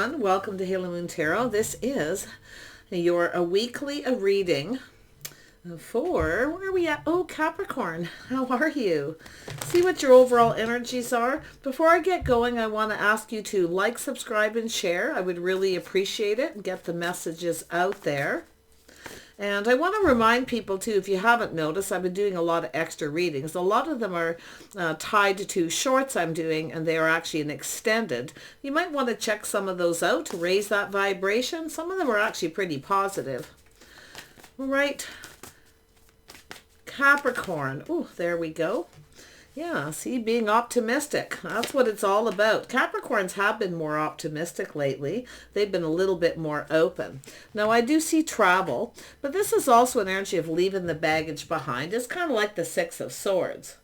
everyone. Welcome to Halo Moon Tarot. This is your weekly reading for, where are we at? Oh, Capricorn, how are you? See what your overall energies are. Before I get going, I want to ask you to like, subscribe, and share. I would really appreciate it and get the messages out there. And I want to remind people too, if you haven't noticed, I've been doing a lot of extra readings. A lot of them are tied to shorts I'm doing, and they are actually an extended. You might want to check some of those out to raise that vibration. Some of them are actually pretty positive. All right. Capricorn. Oh, there we go. Yeah, see, being optimistic. That's what it's all about. Capricorns have been more optimistic lately. They've been a little bit more open. Now, I do see travel, but this is also an energy of leaving the baggage behind. It's kind of like the Six of Swords.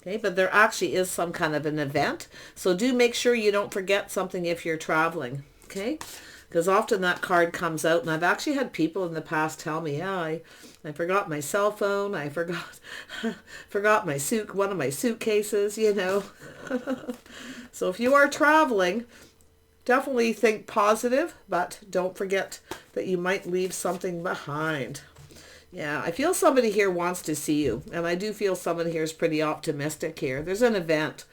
Okay, but there actually is some kind of an event. So do make sure you don't forget something if you're traveling. Okay, because often that card comes out, and I've actually had people in the past tell me, yeah, I forgot my cell phone. I forgot my one of my suitcases, you know. So if you are traveling, definitely think positive, but don't forget that you might leave something behind. Yeah, I feel somebody here wants to see you, and I do feel someone here is pretty optimistic here. There's an event.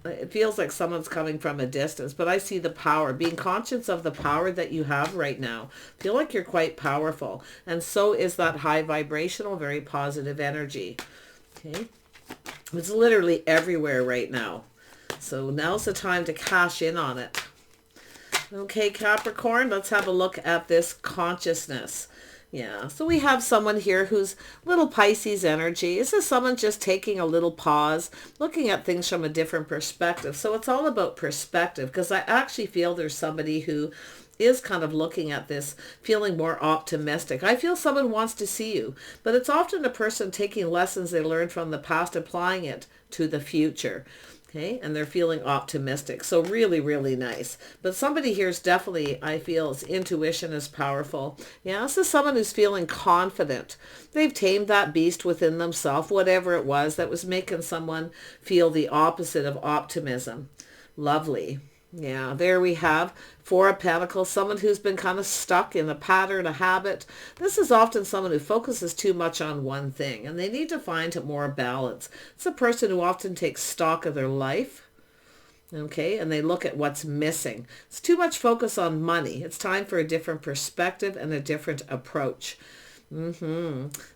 It feels like someone's coming from a distance, but I see the power, being conscious of the power that you have right now. I feel like you're quite powerful, and so is that high vibrational, very positive energy. Okay, it's literally everywhere right now, so now's the time to cash in on it. Okay, Capricorn, let's have a look at this consciousness. Yeah, so we have someone here who's little Pisces energy. This is someone just taking a little pause, looking at things from a different perspective. So it's all about perspective, because I actually feel there's somebody who is kind of looking at this, feeling more optimistic. I feel someone wants to see you, but it's often a person taking lessons they learned from the past, applying it to the future. Okay, and they're feeling optimistic. So really, really nice. But somebody here is definitely, I feel, his intuition is powerful. Yeah, this is someone who's feeling confident. They've tamed that beast within themselves, whatever it was that was making someone feel the opposite of optimism. Lovely. Yeah, there we have Four of Pentacles, someone who's been kind of stuck in a pattern, a habit. This is often someone who focuses too much on one thing, and they need to find more balance. It's a person who often takes stock of their life, okay, and they look at what's missing. It's too much focus on money. It's time for a different perspective and a different approach.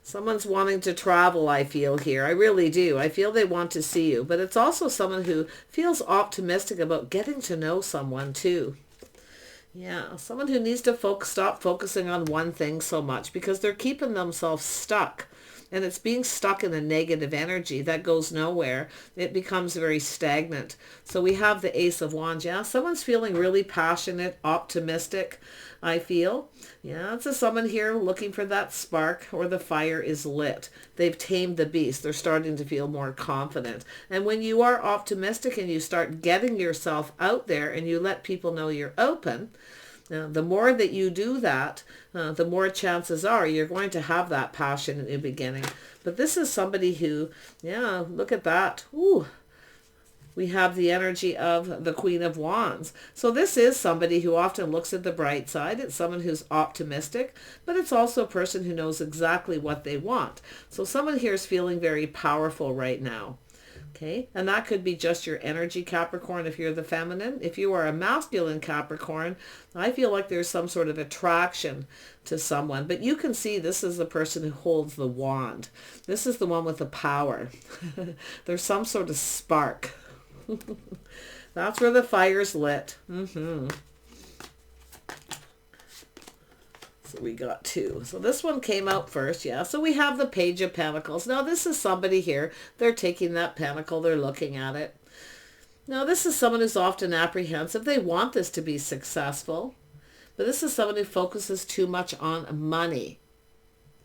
Someone's wanting to travel, I feel here. I really do. I feel they want to see you. But it's also someone who feels optimistic about getting to know someone too. Yeah, someone who needs to stop focusing on one thing so much, because they're keeping themselves stuck. And it's being stuck in a negative energy that goes nowhere. It becomes very stagnant. So we have the Ace of Wands. Yeah, someone's feeling really passionate, optimistic, I feel. Yeah, it's someone here looking for that spark, or the fire is lit. They've tamed the beast. They're starting to feel more confident. And when you are optimistic and you start getting yourself out there and you let people know you're open, the more that you do that, the more chances are you're going to have that passion in the beginning. But this is somebody who, yeah, look at that. Ooh. We have the energy of the Queen of Wands. So this is somebody who often looks at the bright side. It's someone who's optimistic, but it's also a person who knows exactly what they want. So someone here is feeling very powerful right now. Okay, and that could be just your energy, Capricorn, if you're the feminine. If you are a masculine Capricorn, I feel like there's some sort of attraction to someone. But you can see this is the person who holds the wand. This is the one with the power. There's some sort of spark. That's where the fire's lit. So we got two. So this one came out first, yeah. So we have the Page of Pentacles. Now this is somebody here. They're taking that pentacle. They're looking at it. Now this is someone who's often apprehensive. They want this to be successful. But this is someone who focuses too much on money.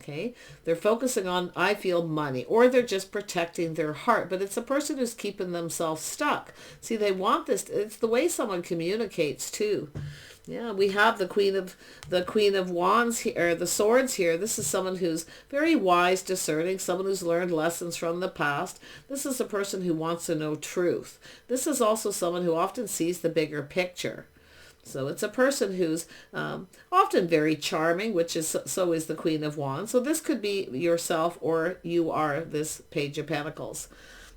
Okay, they're focusing on, I feel, money, or they're just protecting their heart. But it's a person who's keeping themselves stuck. See, they want this. It's the way someone communicates too. Yeah, we have the Queen of Wands here, or the Swords here. This is someone who's very wise, discerning, someone who's learned lessons from the past. This is a person who wants to know truth. This is also someone who often sees the bigger picture. So it's a person who's often very charming, which is so is the Queen of Wands. So this could be yourself, or you are this Page of Pentacles.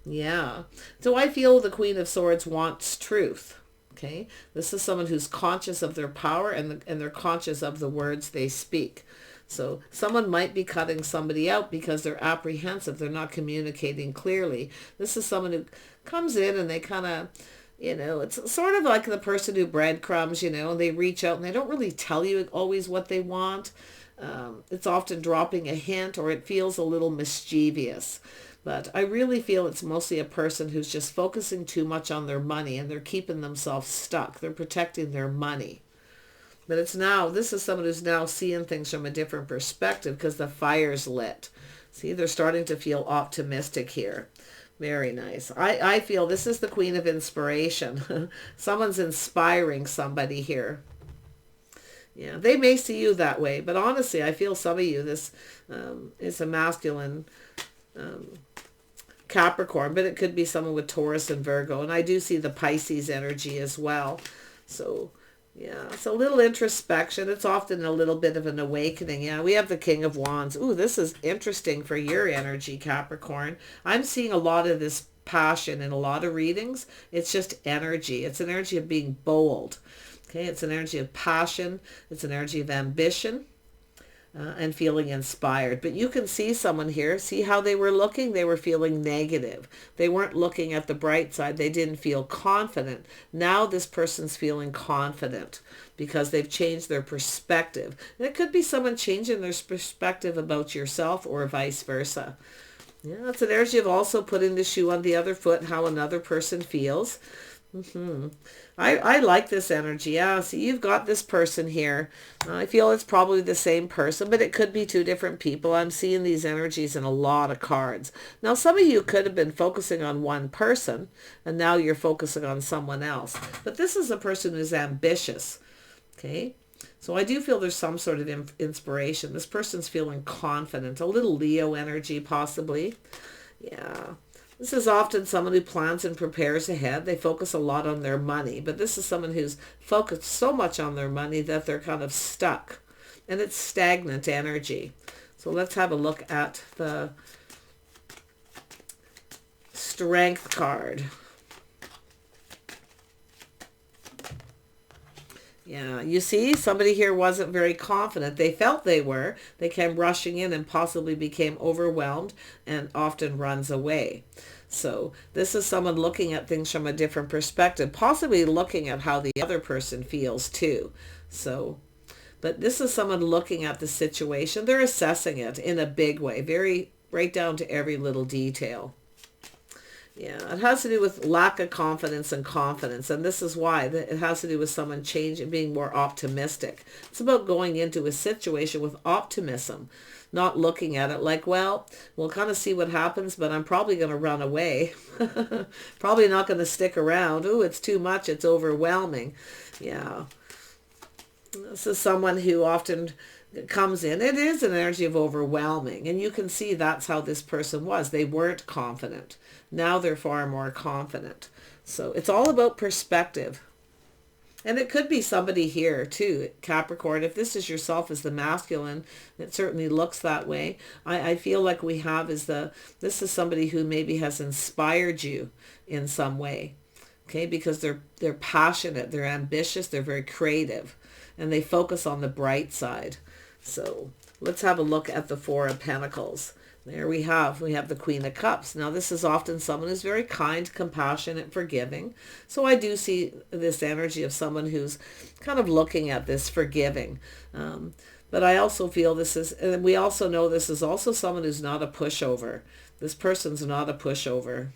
Yeah. So I feel the Queen of Swords wants truth. Okay. This is someone who's conscious of their power, and they're conscious of the words they speak. So someone might be cutting somebody out because they're apprehensive. They're not communicating clearly. This is someone who comes in and they kind of, it's sort of like the person who breadcrumbs, they reach out and they don't really tell you always what they want. It's often dropping a hint, or it feels a little mischievous. But I really feel it's mostly a person who's just focusing too much on their money, and they're keeping themselves stuck. They're protecting their money. But this is someone who's now seeing things from a different perspective because the fire's lit. See, they're starting to feel optimistic here. Very nice. I feel this is the Queen of Inspiration. Someone's inspiring somebody here. Yeah, they may see you that way, but honestly, I feel some of you, this is a masculine Capricorn, but it could be someone with Taurus and Virgo. And I do see the Pisces energy as well. So yeah, it's a little introspection. It's often a little bit of an awakening. Yeah, we have the King of Wands. Ooh, this is interesting for your energy, Capricorn. I'm seeing a lot of this passion in a lot of readings. It's just energy. It's an energy of being bold. Okay, it's an energy of passion. It's an energy of ambition. And feeling inspired. But you can see someone here, see how they were looking? They were feeling negative. They weren't looking at the bright side. They didn't feel confident. Now this person's feeling confident because they've changed their perspective. And it could be someone changing their perspective about yourself, or vice versa. Yeah, it's an energy of also putting the shoe on the other foot, how another person feels. I like this energy. Yeah, see, you've got this person here. I feel it's probably the same person, but it could be two different people. I'm seeing these energies in a lot of cards. Now, some of you could have been focusing on one person, and now you're focusing on someone else. But this is a person who's ambitious. Okay, so I do feel there's some sort of inspiration. This person's feeling confident, a little Leo energy possibly. Yeah. This is often someone who plans and prepares ahead. They focus a lot on their money, but this is someone who's focused so much on their money that they're kind of stuck, and it's stagnant energy. So let's have a look at the Strength card. Yeah, you see, somebody here wasn't very confident. They felt they were. They came rushing in and possibly became overwhelmed and often runs away. So this is someone looking at things from a different perspective, possibly looking at how the other person feels too. So, but this is someone looking at the situation. They're assessing it in a big way, very right down to every little detail. Yeah, it has to do with lack of confidence and confidence. And this is why it has to do with someone changing, being more optimistic. It's about going into a situation with optimism, not looking at it like, well, we'll kind of see what happens, but I'm probably going to run away. Probably not going to stick around. Ooh, it's too much. It's overwhelming. Yeah. This is someone who often comes in. It is an energy of overwhelming. And you can see that's how this person was. They weren't confident. Now they're far more confident. So it's all about perspective. And it could be somebody here too, Capricorn. If this is yourself as the masculine, it certainly looks that way. I feel like we have this is somebody who maybe has inspired you in some way. Okay, because they're passionate, they're ambitious, they're very creative, and they focus on the bright side. So let's have a look at the Four of Pentacles. There we have the Queen of Cups. Now this is often someone who's very kind, compassionate, forgiving. So I do see this energy of someone who's kind of looking at this forgiving. But I also feel this is, and we also know this is also someone who's not a pushover. This person's not a pushover.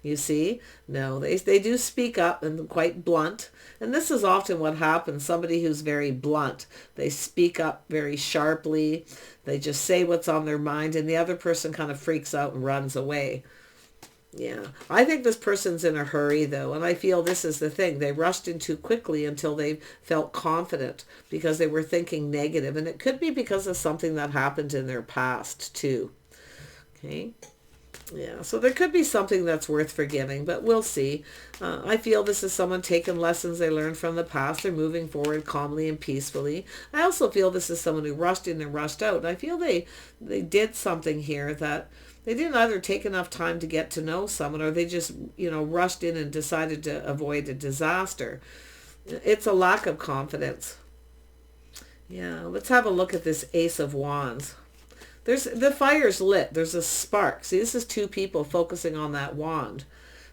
You see? No, they do speak up and quite blunt. And this is often what happens. Somebody who's very blunt. They speak up very sharply. They just say what's on their mind, and the other person kind of freaks out and runs away. Yeah, I think this person's in a hurry though, and I feel this is the thing. They rushed in too quickly until they felt confident because they were thinking negative, and it could be because of something that happened in their past too. Okay. Yeah, so there could be something that's worth forgiving, but we'll see. I feel this is someone taking lessons they learned from the past. They're moving forward calmly and peacefully. I also feel this is someone who rushed in and rushed out. I feel they did something here that they didn't either take enough time to get to know someone, or they just, rushed in and decided to avoid a disaster. It's a lack of confidence. Yeah, let's have a look at this Ace of Wands. The fire's lit. There's a spark. See, this is two people focusing on that wand.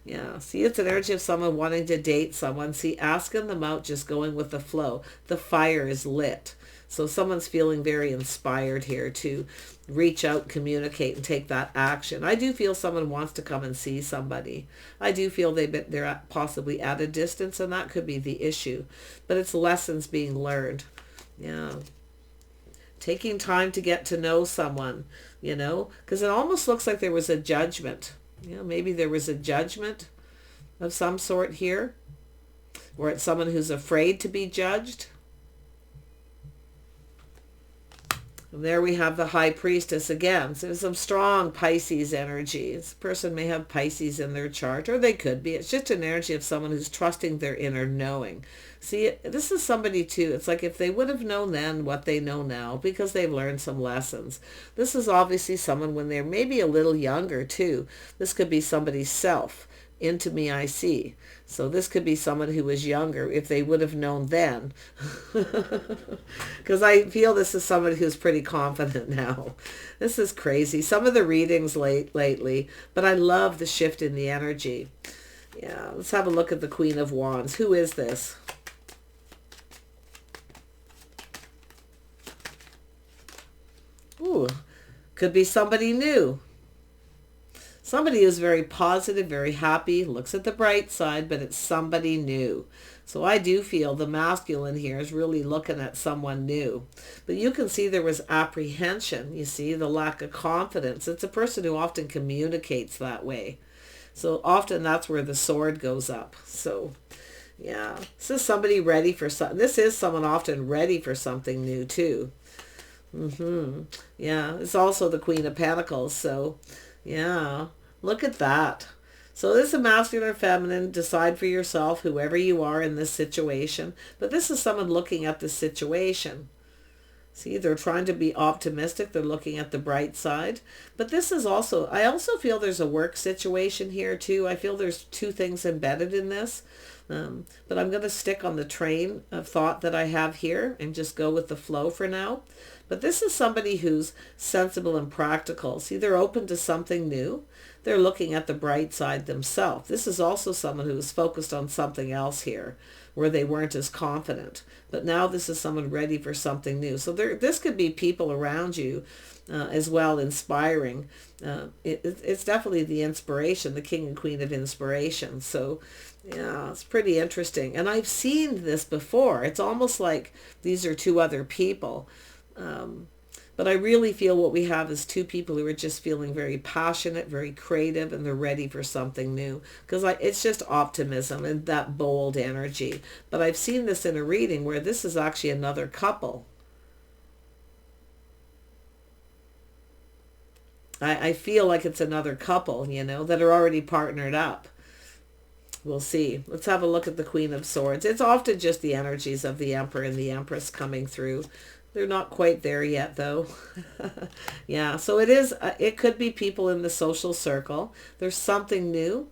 Yeah, see, it's an energy of someone wanting to date someone. See, asking them out, just going with the flow. The fire is lit. So someone's feeling very inspired here to reach out, communicate, and take that action. I do feel someone wants to come and see somebody. I do feel they're possibly at a distance, and that could be the issue. But it's lessons being learned. Yeah. Taking time to get to know someone, because it almost looks like there was a judgment. Maybe there was a judgment of some sort here, or it's someone who's afraid to be judged. And there we have the High Priestess again. So there's some strong Pisces energy. This person may have Pisces in their chart, or they could be. It's just an energy of someone who's trusting their inner knowing. See, this is somebody too. It's like if they would have known then what they know now, because they've learned some lessons. This is obviously someone when they're maybe a little younger too. This could be somebody's self. Into me I see. So this could be someone who was younger if they would have known then. Because I feel this is someone who's pretty confident now. This is crazy. Some of the readings lately, but I love the shift in the energy. Yeah, let's have a look at the Queen of Wands. Who is this? Ooh, could be somebody new. Somebody who's very positive, very happy, looks at the bright side, but it's somebody new. So I do feel the masculine here is really looking at someone new. But you can see there was apprehension. You see the lack of confidence. It's a person who often communicates that way. So often that's where the sword goes up. So yeah, this is somebody ready for something. This is someone often ready for something new too. Yeah, it's also the Queen of Pentacles. So yeah, look at that. So this is a masculine or feminine. Decide for yourself, whoever you are in this situation. But this is someone looking at the situation. See, they're trying to be optimistic. They're looking at the bright side. But this is also, I also feel there's a work situation here too. I feel there's two things embedded in this. But I'm going to stick on the train of thought that I have here and just go with the flow for now. But this is somebody who's sensible and practical. See, they're open to something new. They're looking at the bright side themselves. This is also someone who is focused on something else here, where they weren't as confident. But now this is someone ready for something new. So this could be people around you as well, inspiring. It's definitely the inspiration, the King and Queen of Inspiration. So yeah, it's pretty interesting. And I've seen this before. It's almost like these are two other people. But I really feel what we have is two people who are just feeling very passionate, very creative, and they're ready for something new. Because it's just optimism and that bold energy. But I've seen this in a reading where this is actually another couple. I feel like it's another couple, that are already partnered up. We'll see. Let's have a look at the Queen of Swords. It's often just the energies of the Emperor and the Empress coming through. They're not quite there yet, though. Yeah, so it could be people in the social circle. There's something new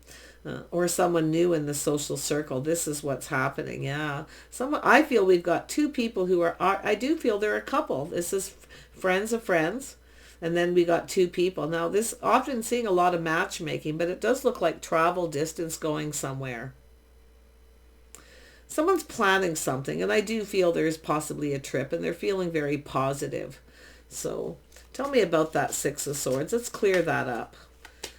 or someone new in the social circle. This is what's happening, yeah. I feel we've got two people who I do feel they're a couple. This is friends of friends. And then we got two people. Now, this often seeing a lot of matchmaking, but it does look like travel, distance, going somewhere. Someone's planning something, and I do feel there's possibly a trip, and they're feeling very positive. So tell me about that Six of Swords. Let's clear that up,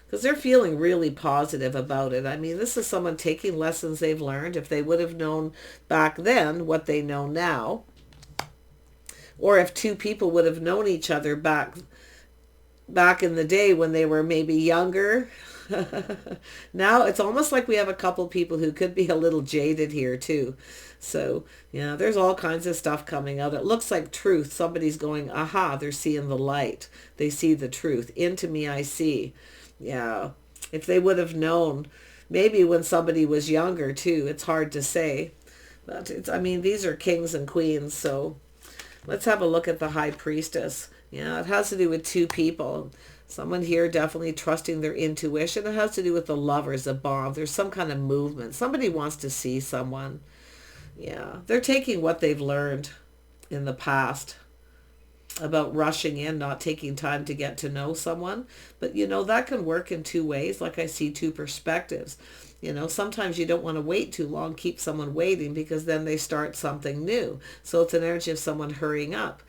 because they're feeling really positive about it. I mean, this is someone taking lessons they've learned. If they would have known back then what they know now, or if two people would have known each other back in the day when they were maybe younger. Now it's almost like we have a couple people who could be a little jaded here too. So yeah, there's all kinds of stuff coming out. It looks like truth. Somebody's going, aha, they're seeing the light. They see the truth. Into me I see. Yeah. If they would have known, maybe when somebody was younger too, it's hard to say. But it's, I mean, these are kings and queens, so let's have a look at the High Priestess. Yeah, it has to do with two people. Someone here definitely trusting their intuition. It has to do with the Lovers, a bond. There's some kind of movement. Somebody wants to see someone. Yeah, they're taking what they've learned in the past about rushing in, not taking time to get to know someone. But, you know, that can work in two ways. Like I see two perspectives. You know, sometimes you don't want to wait too long, keep someone waiting, because then they start something new. So it's an energy of someone hurrying up,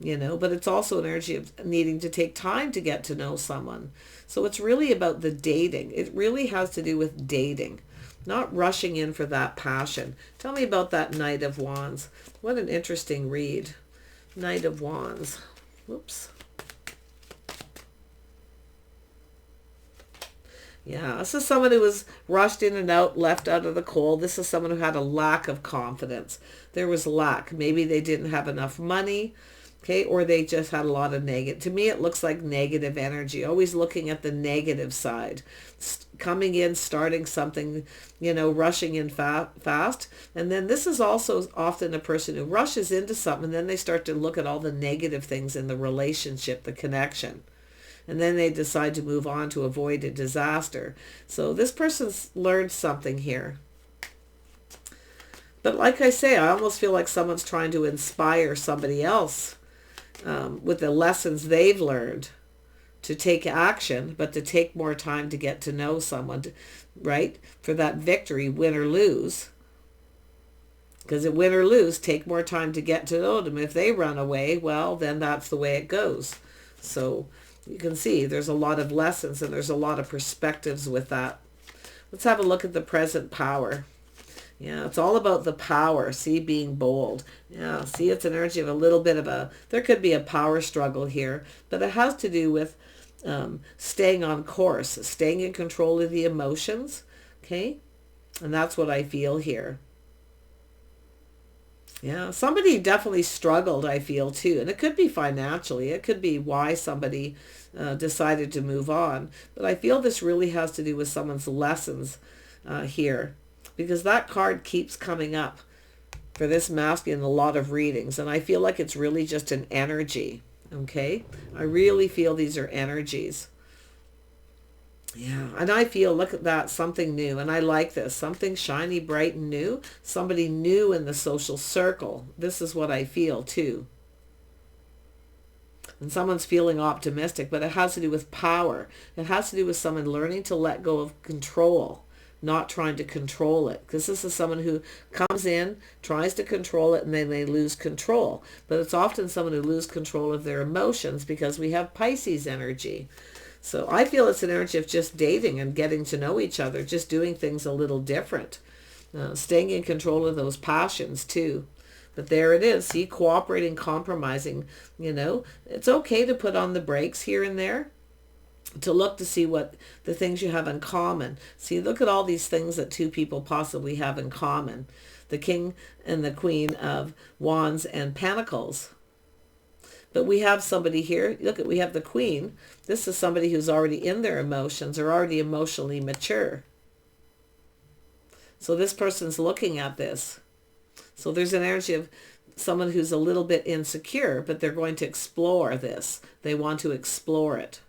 you know, but it's also an energy of needing to take time to get to know someone. So it's really about the dating. It really has to do with dating, not rushing in for that passion. Tell me about that Knight of Wands. What an interesting read. Knight of Wands. Whoops. Yeah, this is someone who was rushed in and out, left out of the cold. This is someone who had a lack of confidence. There was lack. Maybe they didn't have enough money, okay, or they just had a lot of negative. To me, it looks like negative energy, always looking at the negative side. Coming in, starting something, you know, rushing in fast. And then this is also often a person who rushes into something, and then they start to look at all the negative things in the relationship, the connection. And then they decide to move on to avoid a disaster. So this person's learned something here. But like I say, I almost feel like someone's trying to inspire somebody else with the lessons they've learned to take action, but to take more time to get to know someone, right? For that victory, win or lose. Because at win or lose, take more time to get to know them. If they run away, well, then that's the way it goes. So you can see there's a lot of lessons and there's a lot of perspectives with that. Let's have a look at the present power. Yeah, it's all about the power. See, being bold. Yeah, see, it's an energy of a little bit of a, there could be a power struggle here, but it has to do with staying on course, staying in control of the emotions. Okay, and that's what I feel here. Yeah, somebody definitely struggled, I feel, too. And it could be financially. It could be why somebody decided to move on. But I feel this really has to do with someone's lessons here. Because that card keeps coming up for this masculine in a lot of readings. And I feel like it's really just an energy. Okay? I really feel these are energies. Yeah, and I feel, look at that, something new. And I like this. Something shiny, bright, and new. Somebody new in the social circle. This is what I feel, too. And someone's feeling optimistic, but it has to do with power. It has to do with someone learning to let go of control, not trying to control it. Because this is someone who comes in, tries to control it, and then they lose control. But it's often someone who loses control of their emotions because we have Pisces energy. So I feel it's an energy of just dating and getting to know each other, just doing things a little different. Staying in control of those passions too. But there it is. See, cooperating, compromising, you know. It's okay to put on the brakes here and there, to look to see what the things you have in common. See, look at all these things that two people possibly have in common. The King and the Queen of Wands and Pentacles. But we have somebody here, look at, we have the Queen. This is somebody who's already in their emotions or already emotionally mature. So this person's looking at this. So there's an energy of someone who's a little bit insecure, but they're going to explore this. They want to explore it.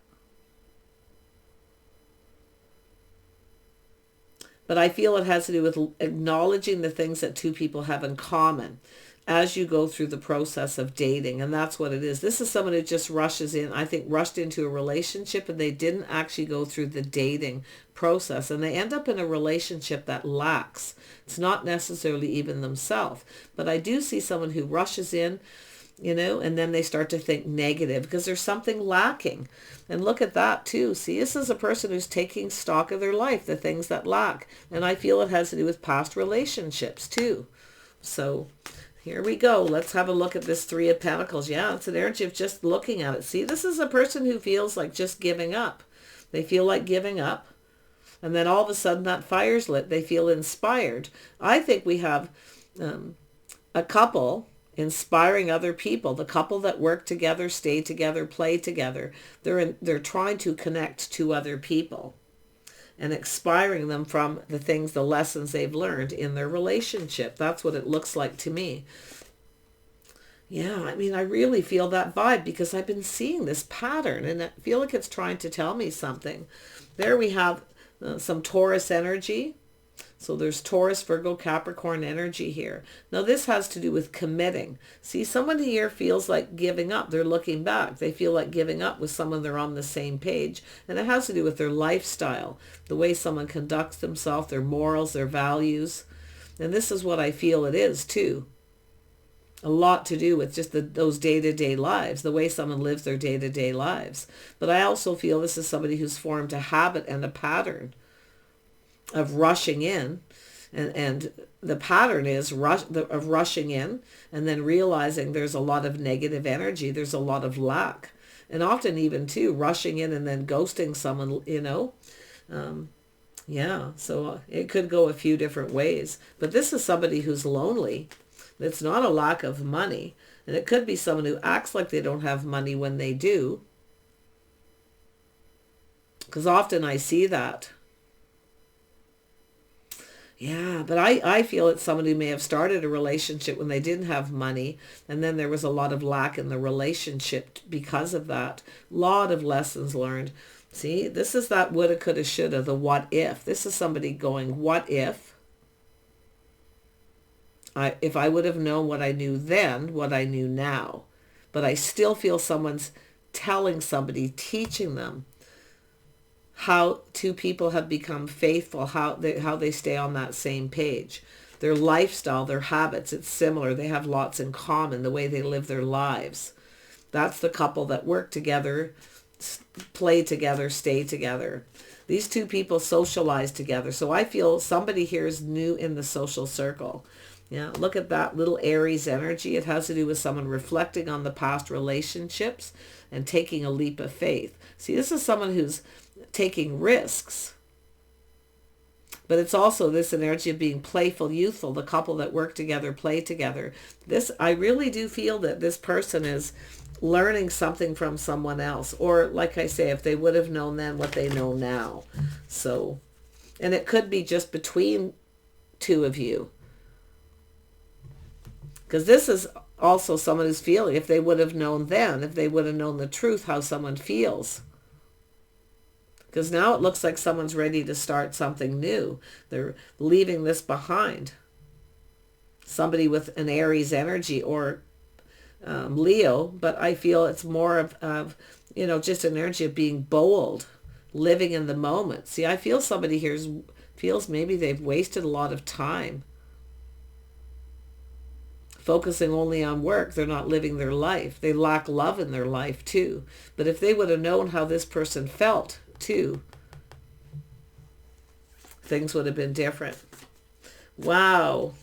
But I feel it has to do with acknowledging the things that two people have in common as you go through the process of dating. And that's what it is. This is someone who just rushes in, I think, rushed into a relationship, and they didn't actually go through the dating process. And they end up in a relationship that lacks. It's not necessarily even themselves. But I do see someone who rushes in, you know, and then they start to think negative because there's something lacking. And look at that too. See, this is a person who's taking stock of their life, the things that lack. And I feel it has to do with past relationships too. So here we go. Let's have a look at this Three of Pentacles. Yeah, it's an energy of just looking at it. See, this is a person who feels like just giving up. They feel like giving up. And then all of a sudden that fire's lit. They feel inspired. I think we have a couple inspiring other people. The couple that work together, stay together, play together. They're trying to connect to other people and inspiring them from the things, the lessons they've learned in their relationship. That's what it looks like to me. Yeah, I mean, I really feel that vibe because I've been seeing this pattern and I feel like it's trying to tell me something. There we have some Taurus energy. So there's Taurus, Virgo, Capricorn energy here. Now this has to do with committing. See, someone here feels like giving up. They're looking back. They feel like giving up with someone they're on the same page. And it has to do with their lifestyle, the way someone conducts themselves, their morals, their values. And this is what I feel it is too. A lot to do with just those day-to-day lives, the way someone lives their day-to-day lives. But I also feel this is somebody who's formed a habit and a pattern of rushing in, and the pattern is of rushing in and then realizing there's a lot of negative energy, there's a lot of lack, and often even too rushing in and then ghosting someone, yeah, so it could go a few different ways. But this is somebody who's lonely. It's not a lack of money, and it could be someone who acts like they don't have money when they do, because often I see that. Yeah, but I feel it's someone who may have started a relationship when they didn't have money, and then there was a lot of lack in the relationship because of that. A lot of lessons learned. See, this is that woulda, coulda, shoulda, the what if. This is somebody going, what if I would have known what I knew then, what I knew now. But I still feel someone's telling somebody, teaching them how two people have become faithful, how they stay on that same page. Their lifestyle, their habits, it's similar. They have lots in common, the way they live their lives. That's the couple that work together, play together, stay together. These two people socialize together. So I feel somebody here is new in the social circle. Yeah, look at that little Aries energy. It has to do with someone reflecting on the past relationships and taking a leap of faith. See, this is someone who's taking risks. But it's also this energy of being playful, youthful, the couple that work together, play together. This, I really do feel that this person is learning something from someone else. Or like I say, if they would have known then what they know now. So, and it could be just between two of you. Because this is also someone who's feeling, if they would have known then, if they would have known the truth, how someone feels. Because now it looks like someone's ready to start something new. They're leaving this behind. Somebody with an Aries energy or Leo, but I feel it's more of just an energy of being bold, living in the moment. See, I feel somebody here feels maybe they've wasted a lot of time focusing only on work. They're not living their life. They lack love in their life too. But if they would have known how this person felt too, things would have been different. Wow.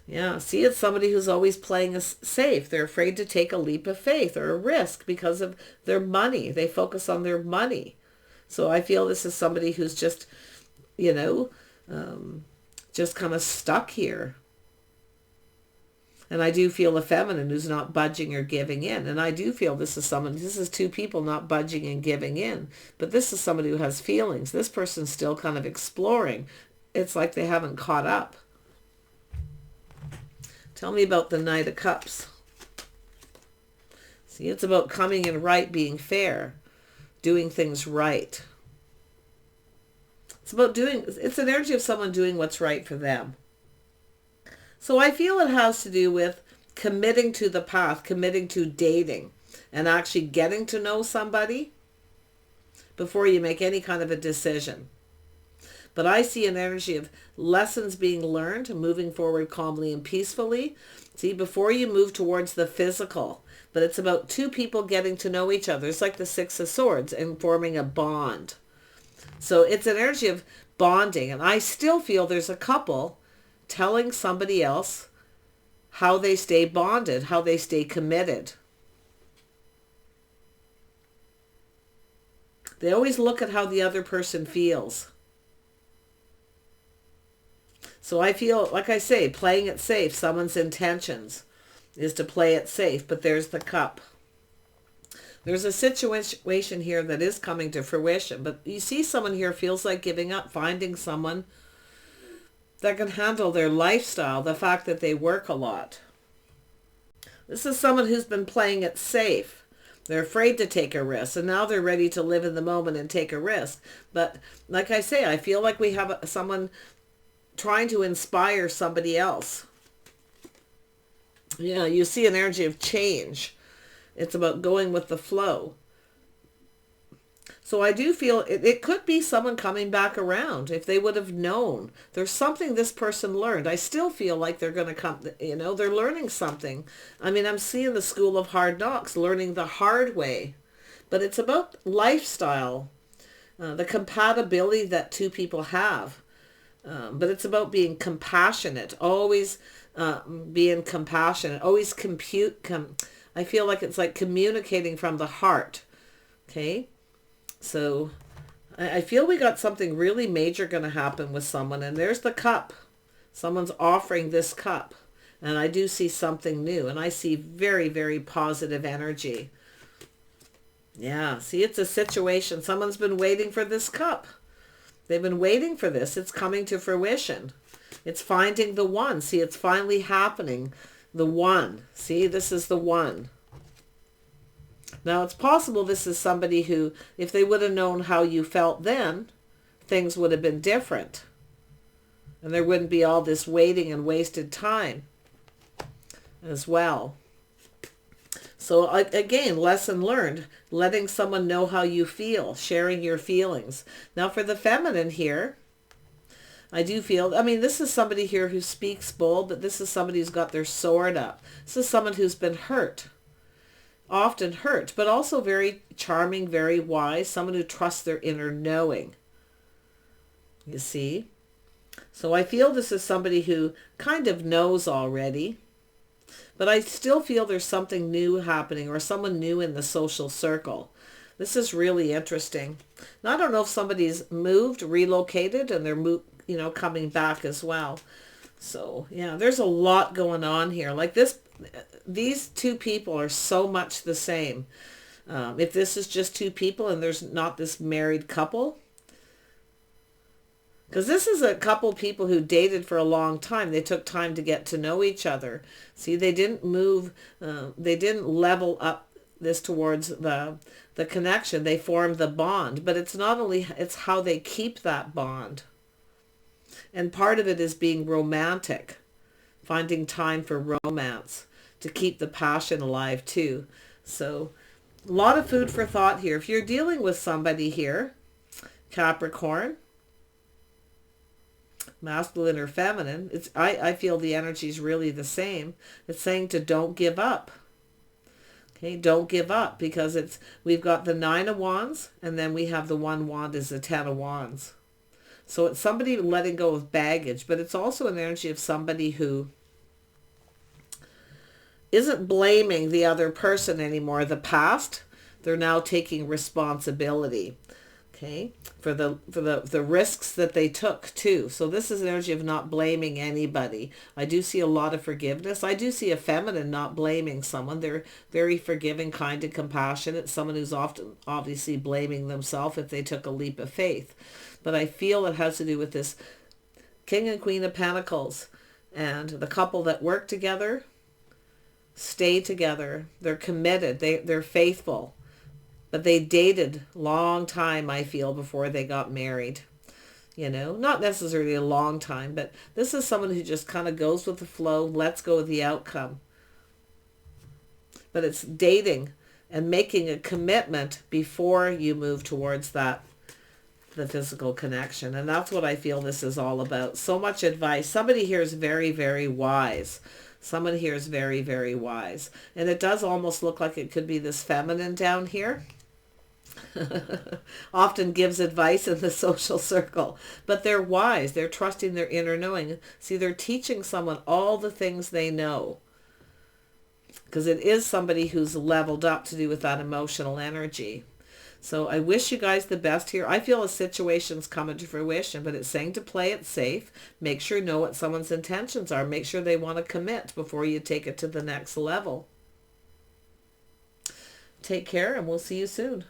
Yeah, see, it's somebody who's always playing it safe. They're afraid to take a leap of faith or a risk because of their money. They focus on their money. So I feel this is somebody who's just, just kind of stuck here. And I do feel a feminine who's not budging or giving in. And I do feel this is two people not budging and giving in. But this is somebody who has feelings. This person's still kind of exploring. It's like they haven't caught up. Tell me about the Knight of Cups. See, it's about coming in right, being fair, doing things right. It's an energy of someone doing what's right for them. So I feel it has to do with committing to the path, committing to dating, and actually getting to know somebody before you make any kind of a decision. But I see an energy of lessons being learned, moving forward calmly and peacefully. See, before you move towards the physical, but it's about two people getting to know each other. It's like the Six of Swords and forming a bond. So it's an energy of bonding. And I still feel there's a couple telling somebody else how they stay bonded, how they stay committed. They always look at how the other person feels. So I feel, like I say, playing it safe, someone's intentions. is to play it safe. But there's the Cup. There's a situation here that is coming to fruition, but you see someone here feels like giving up, finding someone that can handle their lifestyle, the fact that they work a lot. This is someone who's been playing it safe. They're afraid to take a risk, and now they're ready to live in the moment and take a risk. But like I say, I feel like we have someone trying to inspire somebody else. Yeah, you see an energy of change. It's about going with the flow. So I do feel it could be someone coming back around if they would have known. There's something this person learned. I still feel like they're going to come, they're learning something. I mean, I'm seeing the school of hard knocks, learning the hard way. But it's about lifestyle, the compatibility that two people have. But it's about being compassionate, always being compassionate, always I feel like it's like communicating from the heart. Okay. So I feel we got something really major going to happen with someone. And there's the Cup. Someone's offering this cup. And I do see something new. And I see very, very positive energy. Yeah. See, it's a situation. Someone's been waiting for this cup. They've been waiting for this. It's coming to fruition. It's finding the one. See, it's finally happening. The one. See, this is the one. Now, it's possible this is somebody who, if they would have known how you felt then, things would have been different. And there wouldn't be all this waiting and wasted time as well. So, again, lesson learned. Letting someone know how you feel. Sharing your feelings. Now, for the feminine here, I do feel, this is somebody here who speaks bold, but this is somebody who's got their sword up. This is someone who's been hurt. Often hurt, but also very charming, very wise. Someone who trusts their inner knowing. You see? So I feel this is somebody who kind of knows already. But I still feel there's something new happening or someone new in the social circle. This is really interesting. Now, I don't know if somebody's moved, relocated, and they're coming back as well. So, yeah, there's a lot going on here. Like these two people are so much the same. If this is just two people and there's not this married couple, because this is a couple people who dated for a long time. They took time to get to know each other. See, they didn't move, they didn't level up this towards the connection. They formed the bond, but it's not only, it's how they keep that bond. And part of it is being romantic, finding time for romance to keep the passion alive too. So a lot of food for thought here. If you're dealing with somebody here, Capricorn, masculine or feminine, I feel the energy is really the same. It's saying to don't give up. Okay, don't give up, because we've got the 9 of Wands, and then we have the 1 wand is the 10 of Wands. So it's somebody letting go of baggage, but it's also an energy of somebody who isn't blaming the other person anymore, the past. They're now taking responsibility, okay, for the risks that they took too. So this is an energy of not blaming anybody. I do see a lot of forgiveness. I do see a feminine not blaming someone. They're very forgiving, kind, and compassionate. Someone who's often obviously blaming themselves if they took a leap of faith. But I feel it has to do with this King and Queen of Pentacles and the couple that work together, stay together. They're committed. They're faithful. But they dated long time, I feel, before they got married. Not necessarily a long time, but this is someone who just kind of goes with the flow, lets go of the outcome. But it's dating and making a commitment before you move towards the physical connection. And that's what I feel this is all about. So much advice. Somebody here is very, very wise. Someone here is very, very wise. And it does almost look like it could be this feminine down here. Often gives advice in the social circle. But they're wise. They're trusting their inner knowing. See, they're teaching someone all the things they know. Because it is somebody who's leveled up to do with that emotional energy. So I wish you guys the best here. I feel a situation's coming to fruition, but it's saying to play it safe. Make sure you know what someone's intentions are. Make sure they want to commit before you take it to the next level. Take care, and we'll see you soon.